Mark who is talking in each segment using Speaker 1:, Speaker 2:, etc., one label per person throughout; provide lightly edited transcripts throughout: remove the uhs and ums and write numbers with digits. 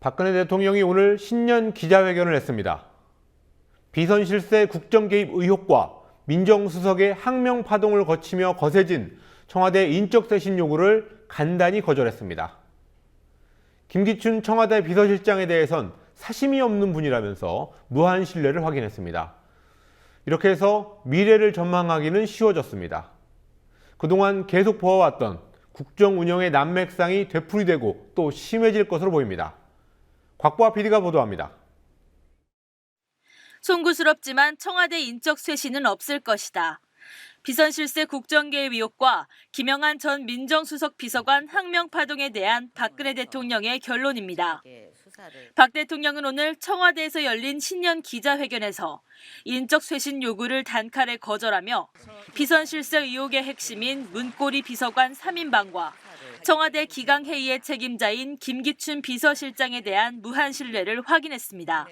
Speaker 1: 박근혜 대통령이 오늘 신년 기자회견을 했습니다. 비선 실세 국정 개입 의혹과 민정수석의 항명 파동을 거치며 거세진 청와대 인적 쇄신 요구를 간단히 거절했습니다. 김기춘 청와대 비서실장에 대해선 사심이 없는 분이라면서 무한 신뢰를 확인했습니다. 이렇게 해서 미래를 전망하기는 쉬워졌습니다. 그동안 계속 보아왔던 국정 운영의 난맥상이 되풀이되고 또 심해질 것으로 보입니다. 곽보아 PD가 보도합니다.
Speaker 2: 송구스럽지만 청와대 인적 쇄신은 없을 것이다. 비선 실세 국정개입 의혹과 김영한 전 민정수석 비서관 항명 파동에 대한 박근혜 대통령의 결론입니다. 박 대통령은 오늘 청와대에서 열린 신년 기자회견에서 인적 쇄신 요구를 단칼에 거절하며 비선 실세 의혹의 핵심인 문고리 비서관 3인방과 청와대 기강회의의 책임자인 김기춘 비서실장에 대한 무한 신뢰를 확인했습니다.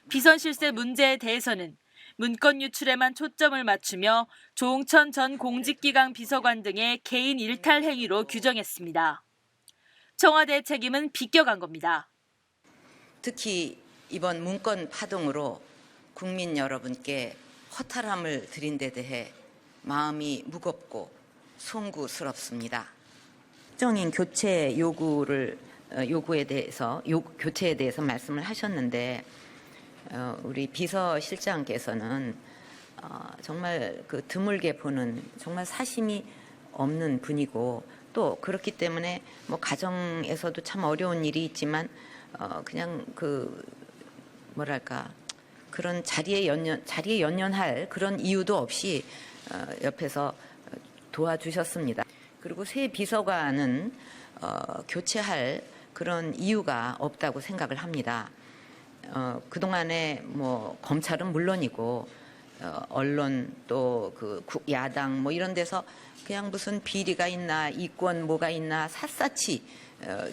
Speaker 2: 비선 실세 문제에 대해서는 문건 유출에만 초점을 맞추며 조홍천 전 공직기강 비서관 등의 개인 일탈 행위로 규정했습니다. 청와대의 책임은 비껴간 겁니다.
Speaker 3: 특히 이번 문건 파동으로 국민 여러분께 허탈함을 드린 데 대해 마음이 무겁고 송구스럽습니다. 국정인 교체 교체에 대해서 말씀을 하셨는데 우리 비서실장께서는 정말 그 드물게 보는 정말 사심이 없는 분이고 또 그렇기 때문에 뭐 가정에서도 참 어려운 일이 있지만 그냥 그런 자리에 연연할 그런 이유도 없이 옆에서 도와주셨습니다. 그리고 새 비서관은 교체할 그런 이유가 없다고 생각을 합니다. 그동안에 뭐 검찰은 물론이고 언론 또 야당 뭐 이런 데서 그냥 무슨 비리가 있나 이권 뭐가 있나 샅샅이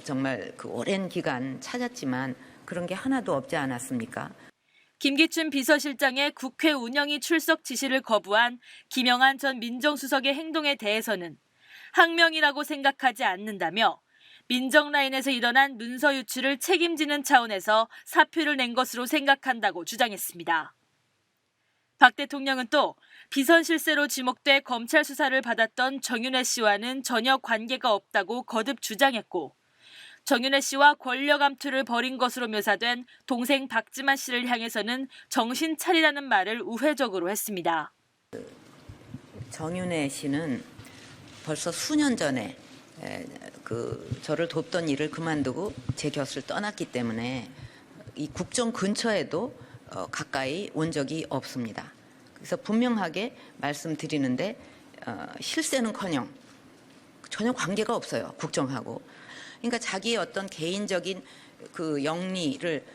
Speaker 3: 정말 오랜 기간 찾았지만 그런 게 하나도 없지 않았습니까?
Speaker 2: 김기춘 비서실장의 국회 운영위 출석 지시를 거부한 김영한 전 민정수석의 행동에 대해서는 항명이라고 생각하지 않는다며 민정 라인에서 일어난 문서 유출을 책임지는 차원에서 사표를 낸 것으로 생각한다고 주장했습니다. 박 대통령은 또 비선 실세로 지목돼 검찰 수사를 받았던 정윤회 씨와는 전혀 관계가 없다고 거듭 주장했고 정윤회 씨와 권력 암투를 벌인 것으로 묘사된 동생 박지만 씨를 향해서는 정신 차리라는 말을 우회적으로 했습니다.
Speaker 3: 정윤회 씨는 벌써 수년 전에 저를 돕던 일을 그만두고 제 곁을 떠났기 때문에 이 국정 근처에도 가까이 온 적이 없습니다. 그래서 분명하게 말씀드리는데 실세는커녕 전혀 관계가 없어요. 국정하고. 그러니까 자기의 어떤 개인적인 영리를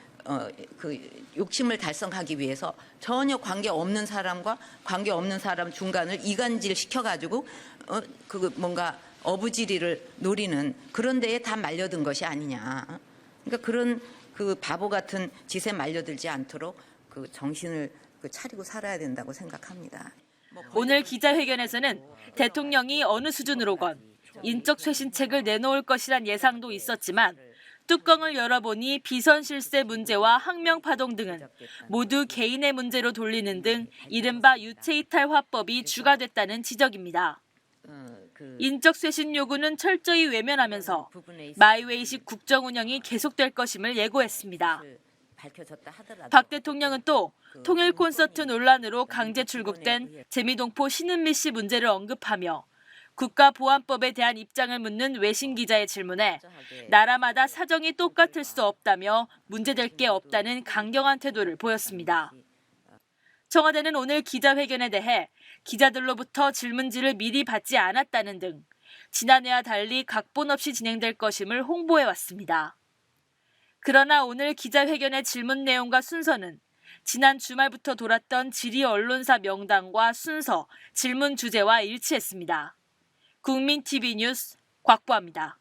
Speaker 3: 욕심을 달성하기 위해서 전혀 관계 없는 사람과 관계 없는 사람 중간을 이간질 시켜가지고 뭔가 어부지리를 노리는 그런 데에 다 말려든 것이 아니냐. 그러니까 그런 바보 같은 짓에 말려들지 않도록 정신을 차리고 살아야 된다고 생각합니다.
Speaker 2: 오늘 기자회견에서는 대통령이 어느 수준으로건 인적 쇄신책을 내놓을 것이란 예상도 있었지만 뚜껑을 열어보니 비선 실세 문제와 항명 파동 등은 모두 개인의 문제로 돌리는 등 이른바 유체이탈 화법이 주가됐다는 지적입니다. 인적 쇄신 요구는 철저히 외면하면서 마이웨이식 국정 운영이 계속될 것임을 예고했습니다. 박 대통령은 또 통일 콘서트 논란으로 강제 출국된 재미동포 신은미 씨 문제를 언급하며 국가보안법에 대한 입장을 묻는 외신 기자의 질문에 나라마다 사정이 똑같을 수 없다며 문제될 게 없다는 강경한 태도를 보였습니다. 청와대는 오늘 기자회견에 대해 기자들로부터 질문지를 미리 받지 않았다는 등 지난해와 달리 각본 없이 진행될 것임을 홍보해왔습니다. 그러나 오늘 기자회견의 질문 내용과 순서는 지난 주말부터 돌았던 지리 언론사 명단과 순서, 질문 주제와 일치했습니다. 국민TV 뉴스 곽보아입니다.